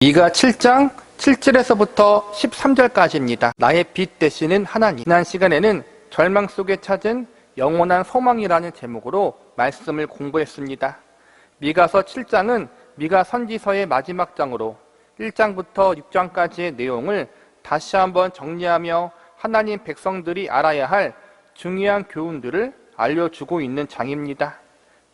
미가 7장 7절에서부터 13절까지입니다. 나의 빛 되시는 하나님. 지난 시간에는 절망 속에 찾은 영원한 소망이라는 제목으로 말씀을 공부했습니다. 미가서 7장은 미가 선지서의 마지막 장으로 1장부터 6장까지의 내용을 다시 한번 정리하며 하나님 백성들이 알아야 할 중요한 교훈들을 알려주고 있는 장입니다.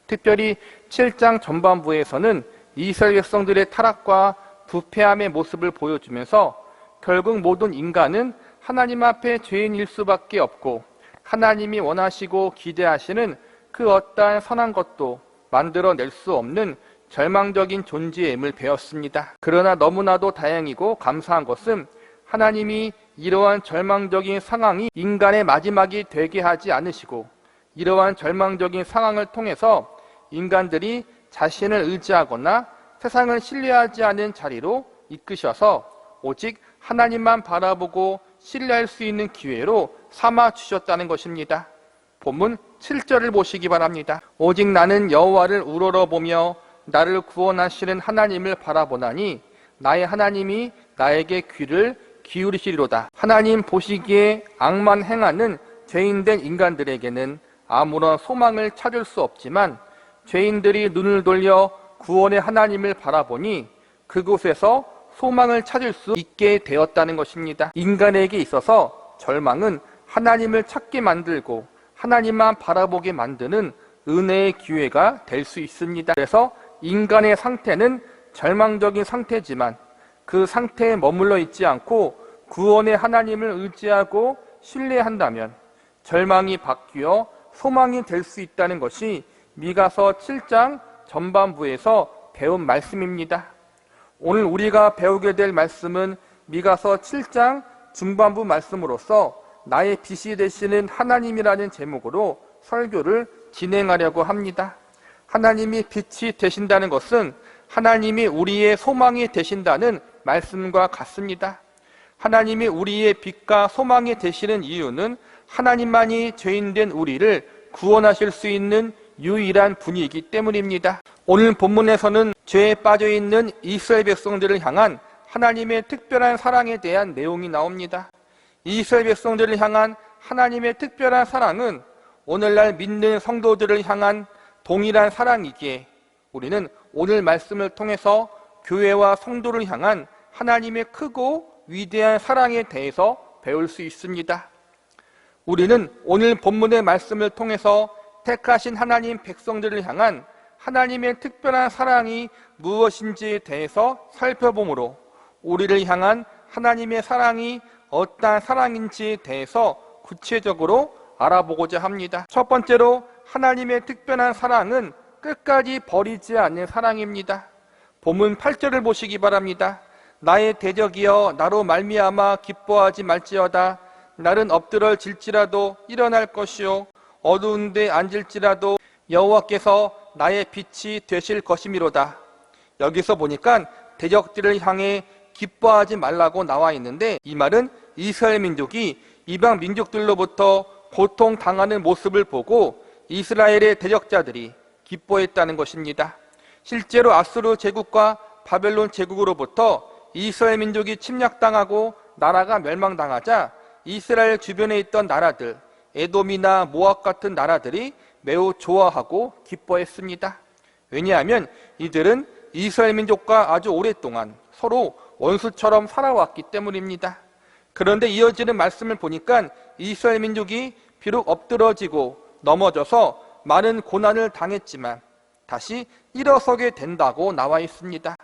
특별히 7장 전반부에서는 이스라엘 백성들의 타락과 부패함의 모습을 보여주면서 결국 모든 인간은 하나님 앞에 죄인일 수밖에 없고 하나님이 원하시고 기대하시는 그 어떠한 선한 것도 만들어낼 수 없는 절망적인 존재임을 배웠습니다. 그러나 너무나도 다행이고 감사한 것은 하나님이 이러한 절망적인 상황이 인간의 마지막이 되게 하지 않으시고 이러한 절망적인 상황을 통해서 인간들이 자신을 의지하거나 세상을 신뢰하지 않은 자리로 이끄셔서 오직 하나님만 바라보고 신뢰할 수 있는 기회로 삼아 주셨다는 것입니다. 본문 7절을 보시기 바랍니다. 오직 나는 여호와를 우러러보며 나를 구원하시는 하나님을 바라보나니 나의 하나님이 나에게 귀를 기울이시리로다. 하나님 보시기에 악만 행하는 죄인된 인간들에게는 아무런 소망을 찾을 수 없지만 죄인들이 눈을 돌려 구원의 하나님을 바라보니 그곳에서 소망을 찾을 수 있게 되었다는 것입니다. 인간에게 있어서 절망은 하나님을 찾게 만들고 하나님만 바라보게 만드는 은혜의 기회가 될 수 있습니다. 그래서 인간의 상태는 절망적인 상태지만 그 상태에 머물러 있지 않고 구원의 하나님을 의지하고 신뢰한다면 절망이 바뀌어 소망이 될 수 있다는 것이 미가서 7장 전반부에서 배운 말씀입니다. 오늘 우리가 배우게 될 말씀은 미가서 7장 중반부 말씀으로서 나의 빛이 되시는 하나님이라는 제목으로 설교를 진행하려고 합니다. 하나님이 빛이 되신다는 것은 하나님이 우리의 소망이 되신다는 말씀과 같습니다. 하나님이 우리의 빛과 소망이 되시는 이유는 하나님만이 죄인된 우리를 구원하실 수 있는 유일한 분이기 때문입니다. 오늘 본문에서는 죄에 빠져있는 이스라엘 백성들을 향한 하나님의 특별한 사랑에 대한 내용이 나옵니다. 이스라엘 백성들을 향한 하나님의 특별한 사랑은 오늘날 믿는 성도들을 향한 동일한 사랑이기에 우리는 오늘 말씀을 통해서 교회와 성도를 향한 하나님의 크고 위대한 사랑에 대해서 배울 수 있습니다. 우리는 오늘 본문의 말씀을 통해서 택하신 하나님 백성들을 향한 하나님의 특별한 사랑이 무엇인지에 대해서 살펴보므로 우리를 향한 하나님의 사랑이 어떠한 사랑인지에 대해서 구체적으로 알아보고자 합니다. 첫 번째로 하나님의 특별한 사랑은 끝까지 버리지 않는 사랑입니다. 본문 8절을 보시기 바랍니다. 나의 대적이여 나로 말미암아 기뻐하지 말지어다. 날은 엎드러질지라도 일어날 것이요 어두운 데 앉을지라도 여호와께서 나의 빛이 되실 것이미로다. 여기서 보니까 대적들을 향해 기뻐하지 말라고 나와 있는데 이 말은 이스라엘 민족이 이방 민족들로부터 고통당하는 모습을 보고 이스라엘의 대적자들이 기뻐했다는 것입니다. 실제로 아수르 제국과 바벨론 제국으로부터 이스라엘 민족이 침략당하고 나라가 멸망당하자 이스라엘 주변에 있던 나라들 에돔이나 모압 같은 나라들이 매우 좋아하고 기뻐했습니다. 왜냐하면 이들은 이스라엘 민족과 아주 오랫동안 서로 원수처럼 살아왔기 때문입니다. 그런데 이어지는 말씀을 보니까 이스라엘 민족이 비록 엎드러지고 넘어져서 많은 고난을 당했지만 다시 일어서게 된다고 나와 있습니다.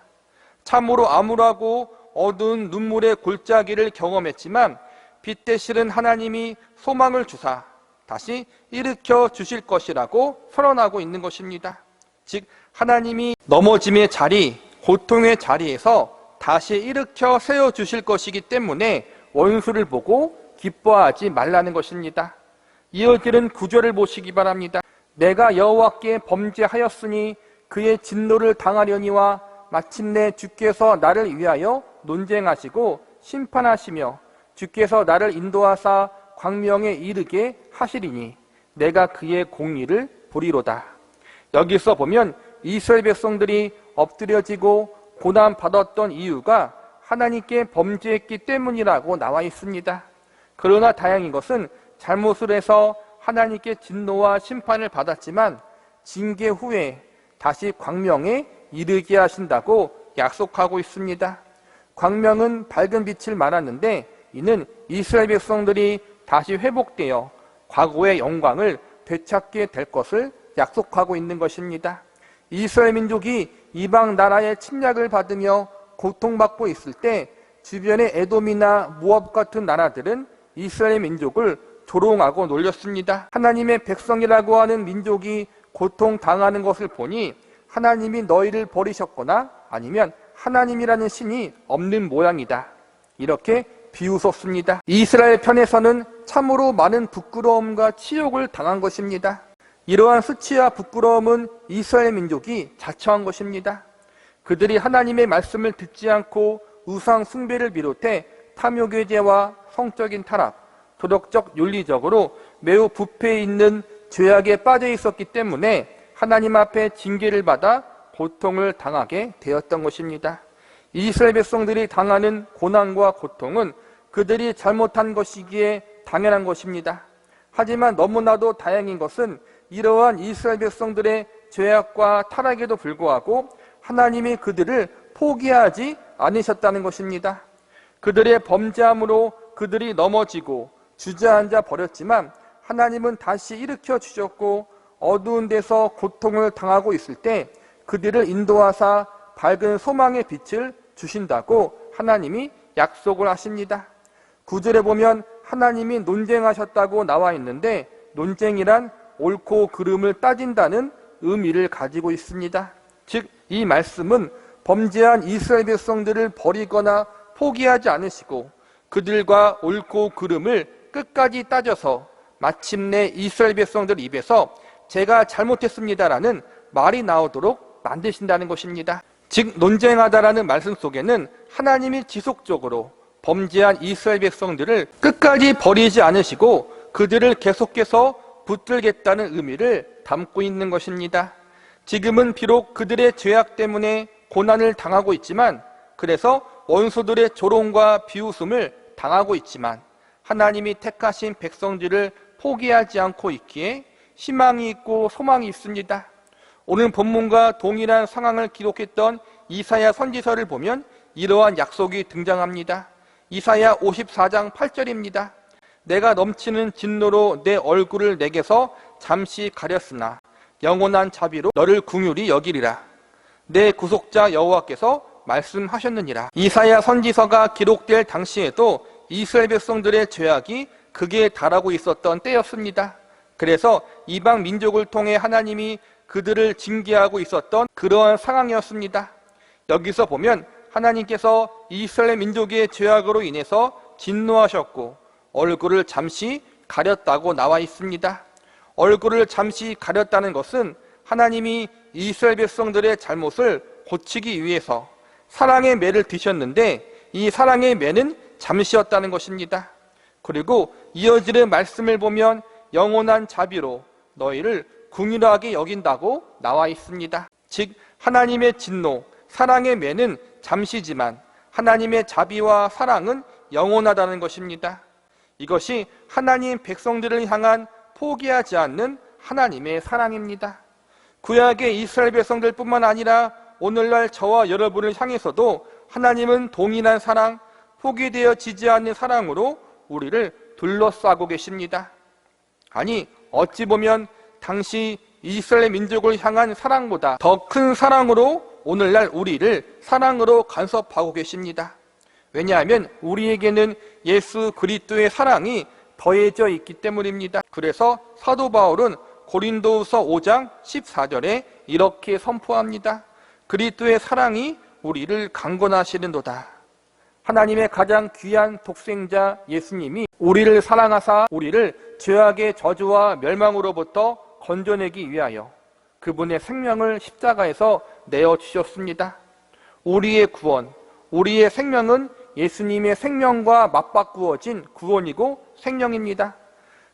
참으로 암울하고 어두운 눈물의 골짜기를 경험했지만 빛 되시는 하나님이 소망을 주사 다시 일으켜 주실 것이라고 선언하고 있는 것입니다. 즉 하나님이 넘어짐의 자리, 고통의 자리에서 다시 일으켜 세워 주실 것이기 때문에 원수를 보고 기뻐하지 말라는 것입니다. 이어지는 구절을 보시기 바랍니다. 내가 여호와께 범죄하였으니 그의 진노를 당하려니와 마침내 주께서 나를 위하여 논쟁하시고 심판하시며 주께서 나를 인도하사 광명에 이르게 하시리니 내가 그의 공의를 보리로다. 여기서 보면 이스라엘 백성들이 엎드려지고 고난받았던 이유가 하나님께 범죄했기 때문이라고 나와 있습니다. 그러나 다행인 것은 잘못을 해서 하나님께 진노와 심판을 받았지만 징계 후에 다시 광명에 이르게 하신다고 약속하고 있습니다. 광명은 밝은 빛을 말하는데 이는 이스라엘 백성들이 다시 회복되어 과거의 영광을 되찾게 될 것을 약속하고 있는 것입니다. 이스라엘 민족이 이방 나라의 침략을 받으며 고통받고 있을 때 주변의 에돔이나 모압 같은 나라들은 이스라엘 민족을 조롱하고 놀렸습니다. 하나님의 백성이라고 하는 민족이 고통당하는 것을 보니 하나님이 너희를 버리셨거나 아니면 하나님이라는 신이 없는 모양이다, 이렇게 비웃었습니다. 이스라엘 편에서는 참으로 많은 부끄러움과 치욕을 당한 것입니다. 이러한 수치와 부끄러움은 이스라엘 민족이 자처한 것입니다. 그들이 하나님의 말씀을 듣지 않고 우상 숭배를 비롯해 탐욕의죄와 성적인 타락, 도덕적 윤리적으로 매우 부패해 있는 죄악에 빠져 있었기 때문에 하나님 앞에 징계를 받아 고통을 당하게 되었던 것입니다. 이스라엘 백성들이 당하는 고난과 고통은 그들이 잘못한 것이기에 당연한 것입니다. 하지만 너무나도 다행인 것은 이러한 이스라엘 백성들의 죄악과 타락에도 불구하고 하나님이 그들을 포기하지 않으셨다는 것입니다. 그들의 범죄함으로 그들이 넘어지고 주저앉아 버렸지만 하나님은 다시 일으켜 주셨고 어두운 데서 고통을 당하고 있을 때 그들을 인도하사 밝은 소망의 빛을 주신다고 하나님이 약속을 하십니다. 9절에 보면 하나님이 논쟁하셨다고 나와 있는데 논쟁이란 옳고 그름을 따진다는 의미를 가지고 있습니다. 즉, 이 말씀은 범죄한 이스라엘 백성들을 버리거나 포기하지 않으시고 그들과 옳고 그름을 끝까지 따져서 마침내 이스라엘 백성들 입에서 제가 잘못했습니다라는 말이 나오도록 만드신다는 것입니다. 즉, 논쟁하다라는 말씀 속에는 하나님이 지속적으로 범죄한 이스라엘 백성들을 끝까지 버리지 않으시고 그들을 계속해서 붙들겠다는 의미를 담고 있는 것입니다. 지금은 비록 그들의 죄악 때문에 고난을 당하고 있지만, 그래서 원수들의 조롱과 비웃음을 당하고 있지만 하나님이 택하신 백성들을 포기하지 않고 있기에 희망이 있고 소망이 있습니다. 오늘 본문과 동일한 상황을 기록했던 이사야 선지서를 보면 이러한 약속이 등장합니다. 이사야 54장 8절입니다. 내가 넘치는 진노로 내 얼굴을 내게서 잠시 가렸으나 영원한 자비로 너를 긍휼히 여기리라. 내 구속자 여호와께서 말씀하셨느니라. 이사야 선지서가 기록될 당시에도 이스라엘 백성들의 죄악이 극에 달하고 있었던 때였습니다. 그래서 이방 민족을 통해 하나님이 그들을 징계하고 있었던 그러한 상황이었습니다. 여기서 보면 하나님께서 이스라엘 민족의 죄악으로 인해서 진노하셨고 얼굴을 잠시 가렸다고 나와 있습니다. 얼굴을 잠시 가렸다는 것은 하나님이 이스라엘 백성들의 잘못을 고치기 위해서 사랑의 매를 드셨는데 이 사랑의 매는 잠시였다는 것입니다. 그리고 이어지는 말씀을 보면 영원한 자비로 너희를 긍휼하게 여긴다고 나와 있습니다. 즉, 하나님의 진노, 사랑의 매는 잠시지만 하나님의 자비와 사랑은 영원하다는 것입니다. 이것이 하나님 백성들을 향한 포기하지 않는 하나님의 사랑입니다. 구약의 이스라엘 백성들뿐만 아니라 오늘날 저와 여러분을 향해서도 하나님은 동일한 사랑, 포기되어지지 않는 사랑으로 우리를 둘러싸고 계십니다. 아니, 어찌 보면 당시 이스라엘 민족을 향한 사랑보다 더 큰 사랑으로 오늘날 우리를 사랑으로 간섭하고 계십니다. 왜냐하면 우리에게는 예수 그리스도의 사랑이 더해져 있기 때문입니다. 그래서 사도 바울은 고린도후서 5장 14절에 이렇게 선포합니다. 그리스도의 사랑이 우리를 강권하시는도다. 하나님의 가장 귀한 독생자 예수님이 우리를 사랑하사 우리를 죄악의 저주와 멸망으로부터 건져내기 위하여 그분의 생명을 십자가에서 내어주셨습니다. 우리의 구원, 우리의 생명은 예수님의 생명과 맞바꾸어진 구원이고 생명입니다.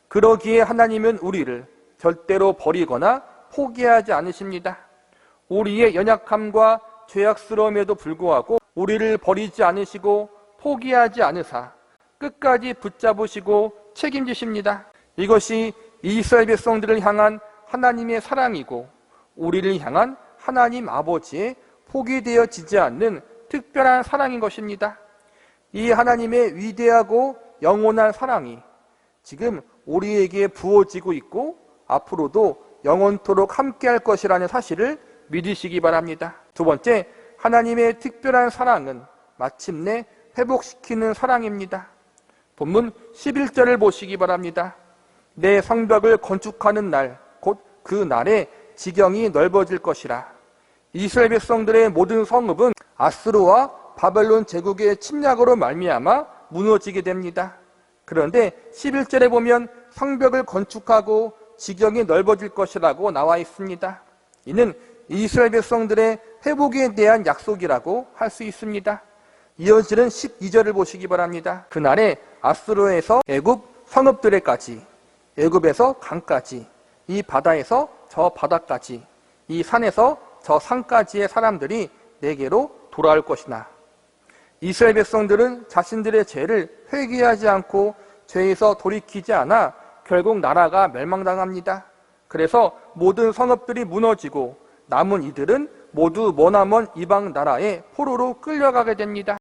그러기에 하나님은 우리를 절대로 버리거나 포기하지 않으십니다. 우리의 연약함과 죄악스러움에도 불구하고 우리를 버리지 않으시고 포기하지 않으사 끝까지 붙잡으시고 책임지십니다. 이것이 이스라엘 백성들을 향한 하나님의 사랑이고 우리를 향한 하나님 아버지의 포기되어지지 않는 특별한 사랑인 것입니다. 이 하나님의 위대하고 영원한 사랑이 지금 우리에게 부어지고 있고 앞으로도 영원토록 함께할 것이라는 사실을 믿으시기 바랍니다. 두 번째, 하나님의 특별한 사랑은 마침내 회복시키는 사랑입니다. 본문 11절을 보시기 바랍니다. 내 성벽을 건축하는 날, 곧 그 날에 지경이 넓어질 것이라. 이스라엘 백성들의 모든 성읍은 아스루와 바벨론 제국의 침략으로 말미암아 무너지게 됩니다. 그런데 11절에 보면 성벽을 건축하고 지경이 넓어질 것이라고 나와 있습니다. 이는 이스라엘 백성들의 회복에 대한 약속이라고 할 수 있습니다. 이어지는 12절을 보시기 바랍니다. 그날에 아스루에서 애굽 성읍들에까지, 애굽에서 강까지, 이 바다에서 저 바다까지, 이 산에서 저 산까지의 사람들이 내게로 돌아올 것이나. 이스라엘 백성들은 자신들의 죄를 회개하지 않고 죄에서 돌이키지 않아 결국 나라가 멸망당합니다. 그래서 모든 성읍들이 무너지고 남은 이들은 모두 머나먼 이방 나라에 포로로 끌려가게 됩니다.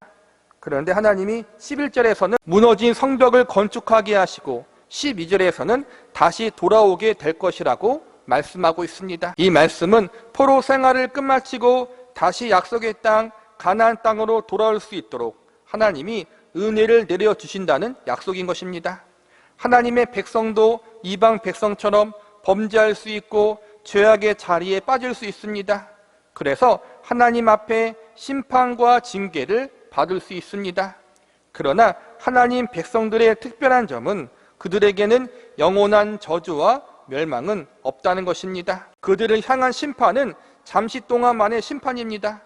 그런데 하나님이 11절에서는 무너진 성벽을 건축하게 하시고 12절에서는 다시 돌아오게 될 것이라고 말씀하고 있습니다. 이 말씀은 포로 생활을 끝마치고 다시 약속의 땅 가나안 땅으로 돌아올 수 있도록 하나님이 은혜를 내려주신다는 약속인 것입니다. 하나님의 백성도 이방 백성처럼 범죄할 수 있고 죄악의 자리에 빠질 수 있습니다. 그래서 하나님 앞에 심판과 징계를 받을 수 있습니다. 그러나 하나님 백성들의 특별한 점은 그들에게는 영원한 저주와 멸망은 없다는 것입니다. 그들을 향한 심판은 잠시 동안만의 심판입니다.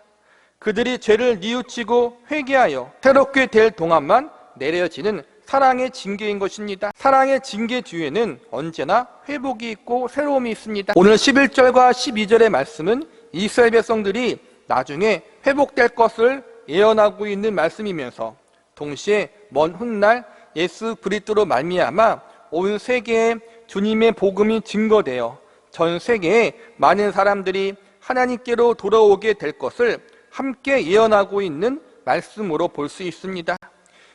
그들이 죄를 뉘우치고 회개하여 새롭게 될 동안만 내려지는 사랑의 징계인 것입니다. 사랑의 징계 뒤에는 언제나 회복이 있고 새로움이 있습니다. 오늘 11절과 12절의 말씀은 이스라엘 백성들이 나중에 회복될 것을 예언하고 있는 말씀이면서 동시에 먼 훗날 예수 그리스도로 말미암아 온 세계에 주님의 복음이 증거되어 전 세계에 많은 사람들이 하나님께로 돌아오게 될 것을 함께 예언하고 있는 말씀으로 볼 수 있습니다.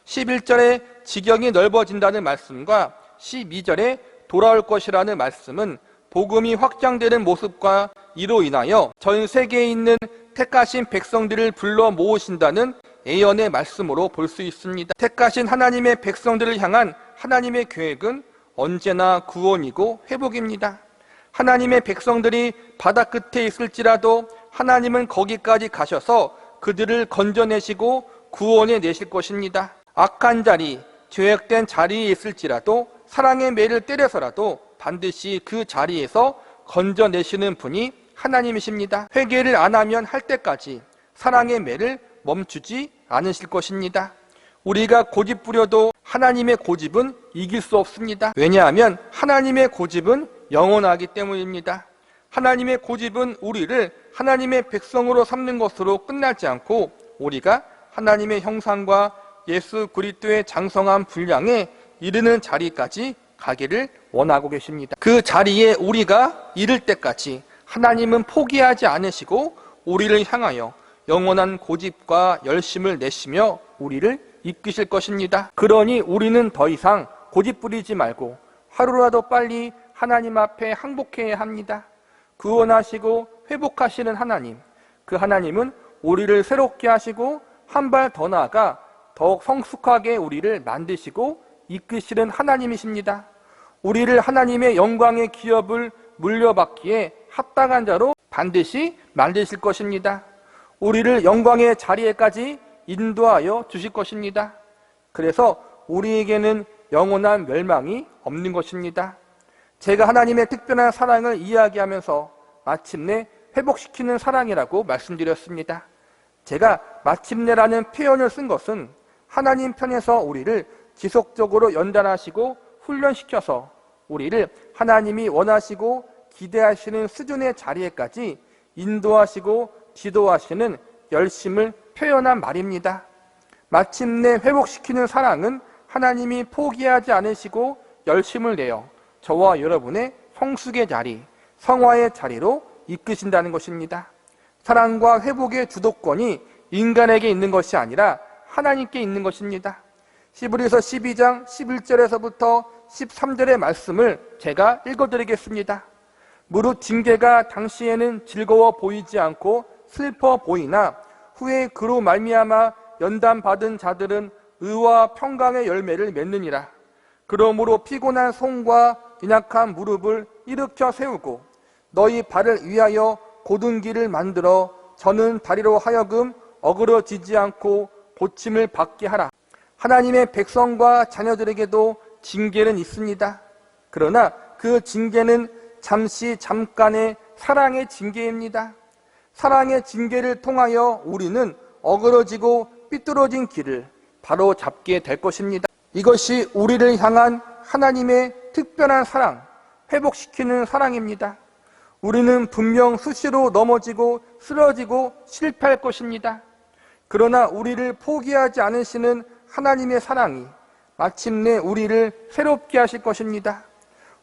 11절에 지경이 넓어진다는 말씀과 12절에 돌아올 것이라는 말씀은 복음이 확장되는 모습과 이로 인하여 전 세계에 있는 택하신 백성들을 불러 모으신다는 예언의 말씀으로 볼 수 있습니다. 택하신 하나님의 백성들을 향한 하나님의 계획은 언제나 구원이고 회복입니다. 하나님의 백성들이 바다 끝에 있을지라도 하나님은 거기까지 가셔서 그들을 건져내시고 구원해 내실 것입니다. 악한 자리, 죄악된 자리에 있을지라도 사랑의 매를 때려서라도 반드시 그 자리에서 건져내시는 분이 하나님이십니다. 회개를 안 하면 할 때까지 사랑의 매를 멈추지 않으실 것입니다. 우리가 고집 부려도 하나님의 고집은 이길 수 없습니다. 왜냐하면 하나님의 고집은 영원하기 때문입니다. 하나님의 고집은 우리를 하나님의 백성으로 삼는 것으로 끝나지 않고 우리가 하나님의 형상과 예수 그리스도의 장성한 분량에 이르는 자리까지 가기를 원하고 계십니다. 그 자리에 우리가 이를 때까지 하나님은 포기하지 않으시고 우리를 향하여 영원한 고집과 열심을 내시며 우리를 이끄실 것입니다. 그러니 우리는 더 이상 고집 부리지 말고 하루라도 빨리 하나님 앞에 항복해야 합니다. 구원하시고 회복하시는 하나님, 그 하나님은 우리를 새롭게 하시고 한 발 더 나아가 더욱 성숙하게 우리를 만드시고 이끄시는 하나님이십니다. 우리를 하나님의 영광의 기업을 물려받기에 합당한 자로 반드시 만드실 것입니다. 우리를 영광의 자리에까지 인도하여 주실 것입니다. 그래서 우리에게는 영원한 멸망이 없는 것입니다. 제가 하나님의 특별한 사랑을 이야기하면서 마침내 회복시키는 사랑이라고 말씀드렸습니다. 제가 마침내라는 표현을 쓴 것은 하나님 편에서 우리를 지속적으로 연단하시고 훈련시켜서 우리를 하나님이 원하시고 기대하시는 수준의 자리에까지 인도하시고 지도하시는 열심을 표현한 말입니다. 마침내 회복시키는 사랑은 하나님이 포기하지 않으시고 열심을 내어 저와 여러분의 성숙의 자리, 성화의 자리로 이끄신다는 것입니다. 사랑과 회복의 주도권이 인간에게 있는 것이 아니라 하나님께 있는 것입니다. 히브리서 12장 11절에서부터 13절의 말씀을 제가 읽어드리겠습니다. 무릇 징계가 당시에는 즐거워 보이지 않고 슬퍼 보이나 후에 그로 말미암아 연단받은 자들은 의와 평강의 열매를 맺느니라. 그러므로 피곤한 손과 연약한 무릎을 일으켜 세우고 너희 발을 위하여 곧은 길을 만들어 저는 다리로 하여금 어그러지지 않고 고침을 받게 하라. 하나님의 백성과 자녀들에게도 징계는 있습니다. 그러나 그 징계는 잠깐의 사랑의 징계입니다. 사랑의 징계를 통하여 우리는 어그러지고 삐뚤어진 길을 바로 잡게 될 것입니다. 이것이 우리를 향한 하나님의 특별한 사랑, 회복시키는 사랑입니다. 우리는 분명 수시로 넘어지고 쓰러지고 실패할 것입니다. 그러나 우리를 포기하지 않으시는 하나님의 사랑이 마침내 우리를 새롭게 하실 것입니다.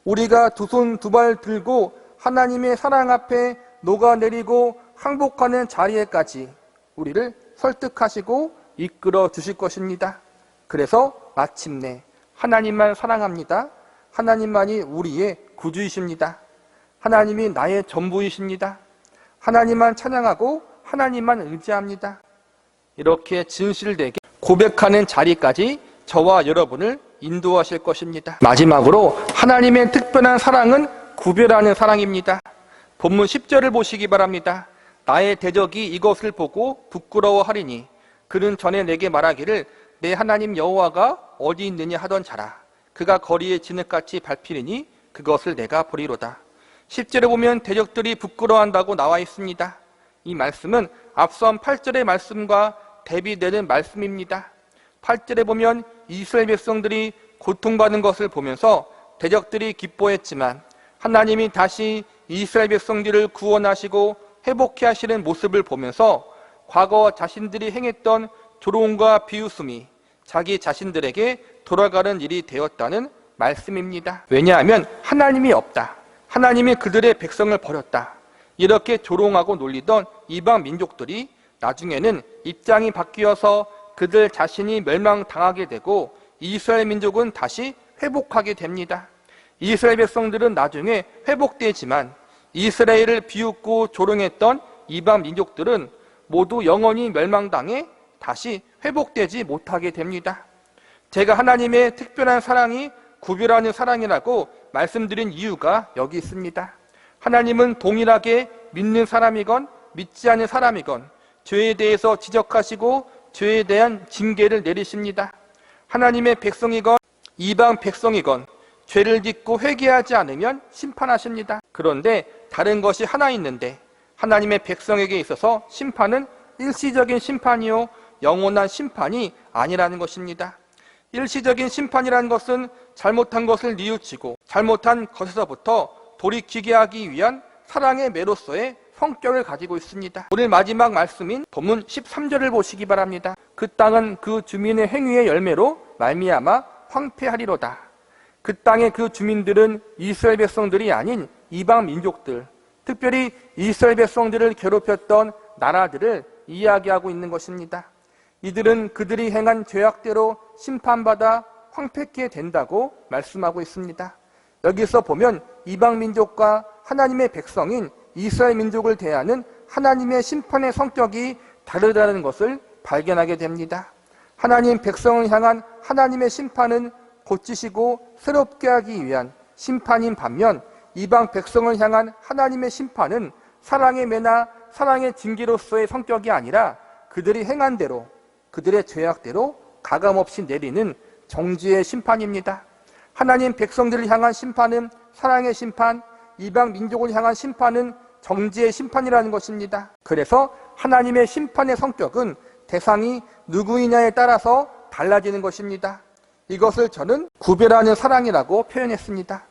우리가 두 손 두 발 들고 하나님의 사랑 앞에 녹아내리고 항복하는 자리에까지 우리를 설득하시고 이끌어 주실 것입니다. 그래서 마침내 하나님만 사랑합니다. 하나님만이 우리의 구주이십니다. 하나님이 나의 전부이십니다. 하나님만 찬양하고 하나님만 의지합니다. 이렇게 진실되게 고백하는 자리까지 저와 여러분을 인도하실 것입니다. 마지막으로 하나님의 특별한 사랑은 구별하는 사랑입니다. 본문 10절을 보시기 바랍니다. 나의 대적이 이것을 보고 부끄러워하리니 그는 전에 내게 말하기를 내 하나님 여호와가 어디 있느냐 하던 자라. 그가 거리에 진흙같이 밟히리니 그것을 내가 보리로다. 10절에 보면 대적들이 부끄러워한다고 나와 있습니다. 이 말씀은 앞선 8절의 말씀과 대비되는 말씀입니다. 8절에 보면 이스라엘 백성들이 고통받는 것을 보면서 대적들이 기뻐했지만 하나님이 다시 이스라엘 백성들을 구원하시고 회복해 하시는 모습을 보면서 과거 자신들이 행했던 조롱과 비웃음이 자기 자신들에게 돌아가는 일이 되었다는 말씀입니다. 왜냐하면 하나님이 없다. 하나님이 그들의 백성을 버렸다. 이렇게 조롱하고 놀리던 이방 민족들이 나중에는 입장이 바뀌어서 그들 자신이 멸망당하게 되고 이스라엘 민족은 다시 회복하게 됩니다. 이스라엘 백성들은 나중에 회복되지만 이스라엘을 비웃고 조롱했던 이방 민족들은 모두 영원히 멸망당해 다시 회복되지 못하게 됩니다. 제가 하나님의 특별한 사랑이 구별하는 사랑이라고 말씀드린 이유가 여기 있습니다. 하나님은 동일하게 믿는 사람이건 믿지 않는 사람이건 죄에 대해서 지적하시고 죄에 대한 징계를 내리십니다. 하나님의 백성이건 이방 백성이건 죄를 짓고 회개하지 않으면 심판하십니다. 그런데 다른 것이 하나 있는데 하나님의 백성에게 있어서 심판은 일시적인 심판이요 영원한 심판이 아니라는 것입니다. 일시적인 심판이라는 것은 잘못한 것을 뉘우치고 잘못한 것에서부터 돌이키게 하기 위한 사랑의 매로서의 성격을 가지고 있습니다. 오늘 마지막 말씀인 본문 13절을 보시기 바랍니다. 그 땅은 그 주민의 행위의 열매로 말미암아 황폐하리로다. 그 땅의 그 주민들은 이스라엘 백성들이 아닌 이방 민족들, 특별히 이스라엘 백성들을 괴롭혔던 나라들을 이야기하고 있는 것입니다. 이들은 그들이 행한 죄악대로 심판받아 황폐케 된다고 말씀하고 있습니다. 여기서 보면 이방 민족과 하나님의 백성인 이스라엘 민족을 대하는 하나님의 심판의 성격이 다르다는 것을 발견하게 됩니다. 하나님 백성을 향한 하나님의 심판은 고치시고 새롭게 하기 위한 심판인 반면 이방 백성을 향한 하나님의 심판은 사랑의 매나 사랑의 징계로서의 성격이 아니라 그들이 행한 대로 그들의 죄악대로 가감없이 내리는 정죄의 심판입니다. 하나님 백성들을 향한 심판은 사랑의 심판, 이방 민족을 향한 심판은 정죄의 심판이라는 것입니다. 그래서 하나님의 심판의 성격은 대상이 누구이냐에 따라서 달라지는 것입니다. 이것을 저는 구별하는 사랑이라고 표현했습니다.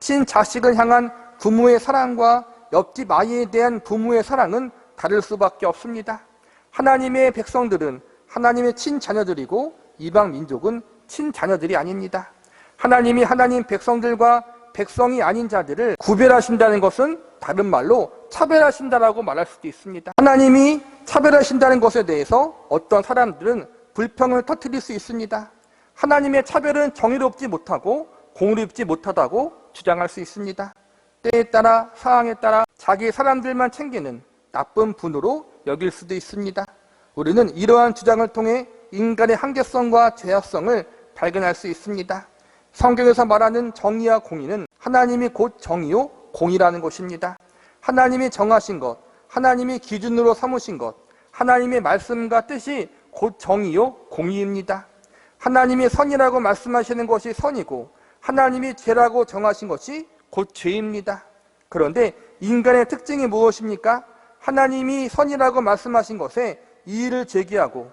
친자식을 향한 부모의 사랑과 옆집 아이에 대한 부모의 사랑은 다를 수밖에 없습니다. 하나님의 백성들은 하나님의 친자녀들이고 이방 민족은 친자녀들이 아닙니다. 하나님이 하나님 백성들과 백성이 아닌 자들을 구별하신다는 것은 다른 말로 차별하신다라고 말할 수도 있습니다. 하나님이 차별하신다는 것에 대해서 어떤 사람들은 불평을 터뜨릴 수 있습니다. 하나님의 차별은 정의롭지 못하고 공의롭지 못하다고 주장할 수 있습니다. 때에 따라 상황에 따라 자기 사람들만 챙기는 나쁜 분으로 여길 수도 있습니다. 우리는 이러한 주장을 통해 인간의 한계성과 죄악성을 발견할 수 있습니다. 성경에서 말하는 정의와 공의는 하나님이 곧 정의요 공의라는 것입니다. 하나님이 정하신 것, 하나님이 기준으로 삼으신 것, 하나님의 말씀과 뜻이 곧 정의요 공의입니다. 하나님이 선이라고 말씀하시는 것이 선이고 하나님이 죄라고 정하신 것이 곧 죄입니다. 그런데 인간의 특징이 무엇입니까? 하나님이 선이라고 말씀하신 것에 이의를 제기하고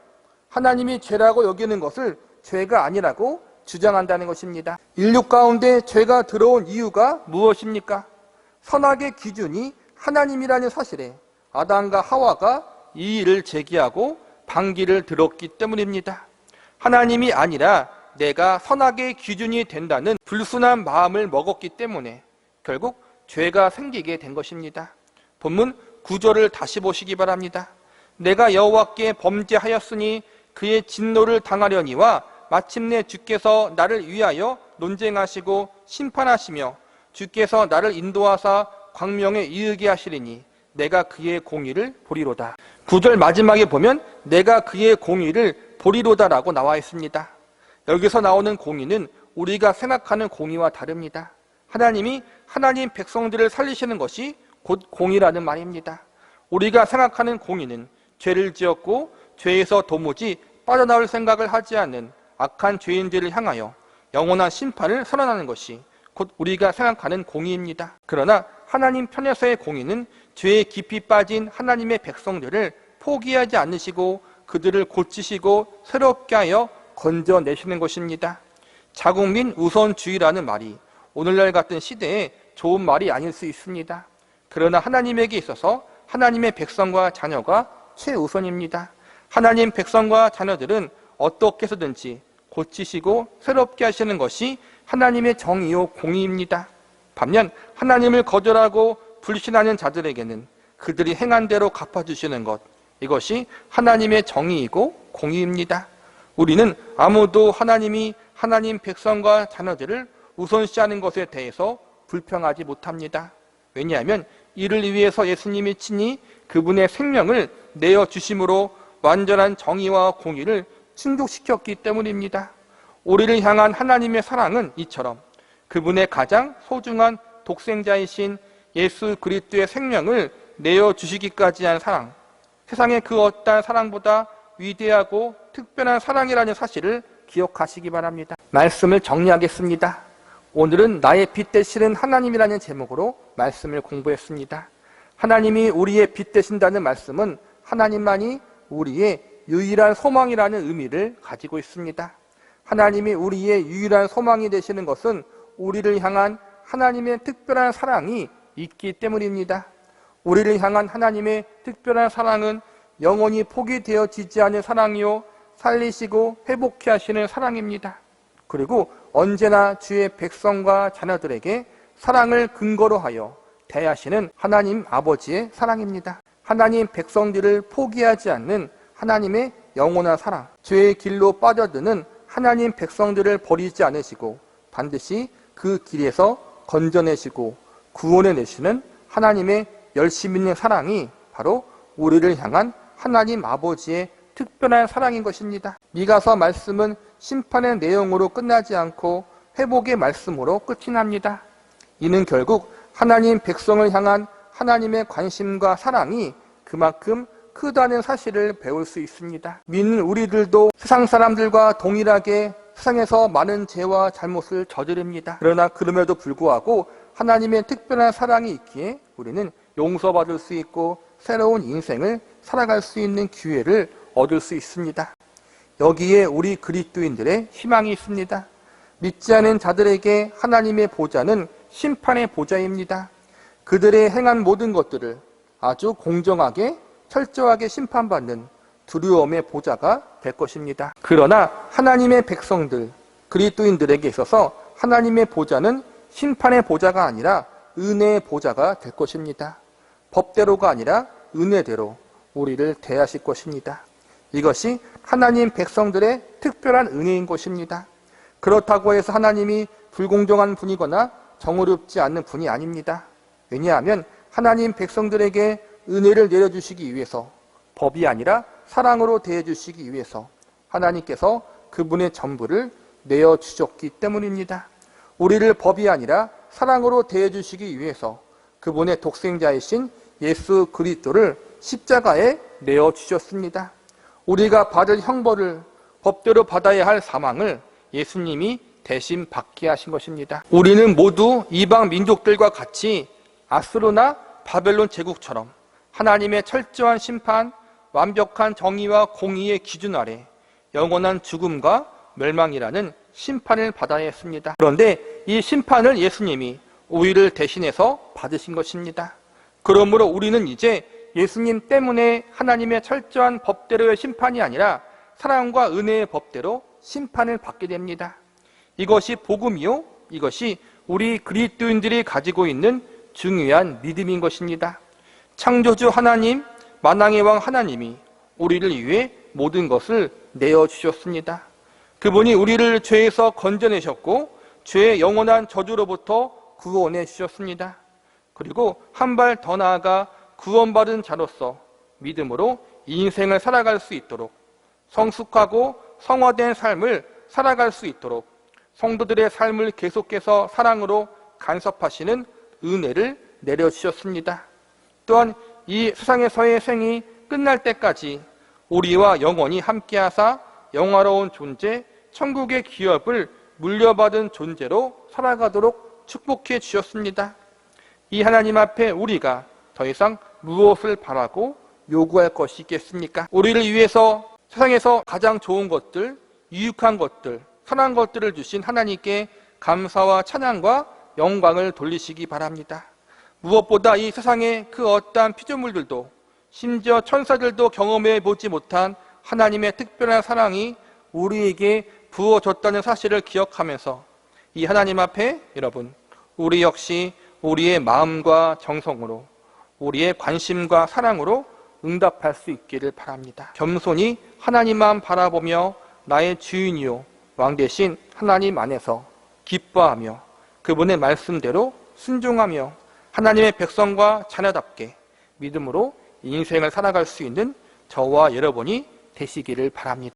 하나님이 죄라고 여기는 것을 죄가 아니라고 주장한다는 것입니다. 인류 가운데 죄가 들어온 이유가 무엇입니까? 선악의 기준이 하나님이라는 사실에 아담과 하와가 이의를 제기하고 반기를 들었기 때문입니다. 하나님이 아니라 내가 선악의 기준이 된다는 불순한 마음을 먹었기 때문에 결국 죄가 생기게 된 것입니다. 본문 9절을 다시 보시기 바랍니다. 내가 여호와께 범죄하였으니 그의 진노를 당하려니와 마침내 주께서 나를 위하여 논쟁하시고 심판하시며 주께서 나를 인도하사 광명에 이르게 하시리니 내가 그의 공의를 보리로다. 9절 마지막에 보면 내가 그의 공의를 보리로다라고 나와 있습니다. 여기서 나오는 공의는 우리가 생각하는 공의와 다릅니다. 하나님이 하나님 백성들을 살리시는 것이 곧 공의라는 말입니다. 우리가 생각하는 공의는 죄를 지었고 죄에서 도무지 빠져나올 생각을 하지 않는 악한 죄인들을 향하여 영원한 심판을 선언하는 것이 곧 우리가 생각하는 공의입니다. 그러나 하나님 편에서의 공의는 죄에 깊이 빠진 하나님의 백성들을 포기하지 않으시고 그들을 고치시고 새롭게 하여 건져내시는 것입니다. 자국민 우선주의라는 말이 오늘날 같은 시대에 좋은 말이 아닐 수 있습니다. 그러나 하나님에게 있어서 하나님의 백성과 자녀가 최우선입니다. 하나님 백성과 자녀들은 어떻게 해서든지 고치시고 새롭게 하시는 것이 하나님의 정의요 공의입니다. 반면 하나님을 거절하고 불신하는 자들에게는 그들이 행한 대로 갚아주시는 것, 이것이 하나님의 정의이고 공의입니다. 우리는 아무도 하나님이 하나님 백성과 자녀들을 우선시하는 것에 대해서 불평하지 못합니다. 왜냐하면 이를 위해서 예수님이 친히 그분의 생명을 내어주심으로 완전한 정의와 공의를 충족시켰기 때문입니다. 우리를 향한 하나님의 사랑은 이처럼 그분의 가장 소중한 독생자이신 예수 그리스도의 생명을 내어주시기까지 한 사랑, 세상의 그 어떠한 사랑보다 위대하고 특별한 사랑이라는 사실을 기억하시기 바랍니다. 말씀을 정리하겠습니다. 오늘은 나의 빛 되시는 하나님이라는 제목으로 말씀을 공부했습니다. 하나님이 우리의 빛 되신다는 말씀은 하나님만이 우리의 유일한 소망이라는 의미를 가지고 있습니다. 하나님이 우리의 유일한 소망이 되시는 것은 우리를 향한 하나님의 특별한 사랑이 있기 때문입니다. 우리를 향한 하나님의 특별한 사랑은 영원히 포기되어지지 않은 사랑이요 살리시고 회복케 하시는 사랑입니다. 그리고 언제나 주의 백성과 자녀들에게 사랑을 근거로 하여 대하시는 하나님 아버지의 사랑입니다. 하나님 백성들을 포기하지 않는 하나님의 영원한 사랑, 죄의 길로 빠져드는 하나님 백성들을 버리지 않으시고 반드시 그 길에서 건져내시고 구원해내시는 하나님의 열심 있는 사랑이 바로 우리를 향한 하나님 아버지의 특별한 사랑인 것입니다. 미가서 말씀은 심판의 내용으로 끝나지 않고 회복의 말씀으로 끝이 납니다. 이는 결국 하나님 백성을 향한 하나님의 관심과 사랑이 그만큼 크다는 사실을 배울 수 있습니다. 믿는 우리들도 세상 사람들과 동일하게 세상에서 많은 죄와 잘못을 저지릅니다. 그러나 그럼에도 불구하고 하나님의 특별한 사랑이 있기에 우리는 용서받을 수 있고 새로운 인생을 살아갈 수 있는 기회를 얻을 수 있습니다. 여기에 우리 그리스도인들의 희망이 있습니다. 믿지 않은 자들에게 하나님의 보좌는 심판의 보좌입니다. 그들의 행한 모든 것들을 아주 공정하게 철저하게 심판받는 두려움의 보좌가 될 것입니다. 그러나 하나님의 백성들, 그리스도인들에게 있어서 하나님의 보좌는 심판의 보좌가 아니라 은혜의 보좌가 될 것입니다. 법대로가 아니라 은혜대로 우리를 대하실 것입니다. 이것이 하나님 백성들의 특별한 은혜인 것입니다. 그렇다고 해서 하나님이 불공정한 분이거나 정의롭지 않는 분이 아닙니다. 왜냐하면 하나님 백성들에게 은혜를 내려주시기 위해서, 법이 아니라 사랑으로 대해주시기 위해서 하나님께서 그분의 전부를 내어주셨기 때문입니다. 우리를 법이 아니라 사랑으로 대해주시기 위해서 그분의 독생자이신 예수 그리스도를 십자가에 내어주셨습니다. 우리가 받을 형벌을, 법대로 받아야 할 사망을 예수님이 대신 받게 하신 것입니다. 우리는 모두 이방 민족들과 같이 아수르나 바벨론 제국처럼 하나님의 철저한 심판, 완벽한 정의와 공의의 기준 아래 영원한 죽음과 멸망이라는 심판을 받아야 했습니다. 그런데 이 심판을 예수님이 우리를 대신해서 받으신 것입니다. 그러므로 우리는 이제 예수님 때문에 하나님의 철저한 법대로의 심판이 아니라 사랑과 은혜의 법대로 심판을 받게 됩니다. 이것이 복음이요, 이것이 우리 그리스도인들이 가지고 있는 중요한 믿음인 것입니다. 창조주 하나님, 만왕의 왕 하나님이 우리를 위해 모든 것을 내어주셨습니다. 그분이 우리를 죄에서 건져내셨고 죄의 영원한 저주로부터 구원해 주셨습니다. 그리고 한 발 더 나아가 구원받은 자로서 믿음으로 인생을 살아갈 수 있도록, 성숙하고 성화된 삶을 살아갈 수 있도록 성도들의 삶을 계속해서 사랑으로 간섭하시는 은혜를 내려주셨습니다. 또한 이 세상에서의 생이 끝날 때까지 우리와 영원히 함께하사 영화로운 존재, 천국의 기업을 물려받은 존재로 살아가도록 축복해 주셨습니다. 이 하나님 앞에 우리가 더 이상 무엇을 바라고 요구할 것이 있겠습니까? 우리를 위해서 세상에서 가장 좋은 것들, 유익한 것들, 선한 것들을 주신 하나님께 감사와 찬양과 영광을 돌리시기 바랍니다. 무엇보다 이 세상의 그 어떠한 피조물들도, 심지어 천사들도 경험해 보지 못한 하나님의 특별한 사랑이 우리에게 부어졌다는 사실을 기억하면서 이 하나님 앞에 여러분, 우리 역시 우리의 마음과 정성으로, 우리의 관심과 사랑으로 응답할 수 있기를 바랍니다. 겸손히 하나님만 바라보며 나의 주인이요 왕 대신 하나님 안에서 기뻐하며 그분의 말씀대로 순종하며 하나님의 백성과 자녀답게 믿음으로 인생을 살아갈 수 있는 저와 여러분이 되시기를 바랍니다.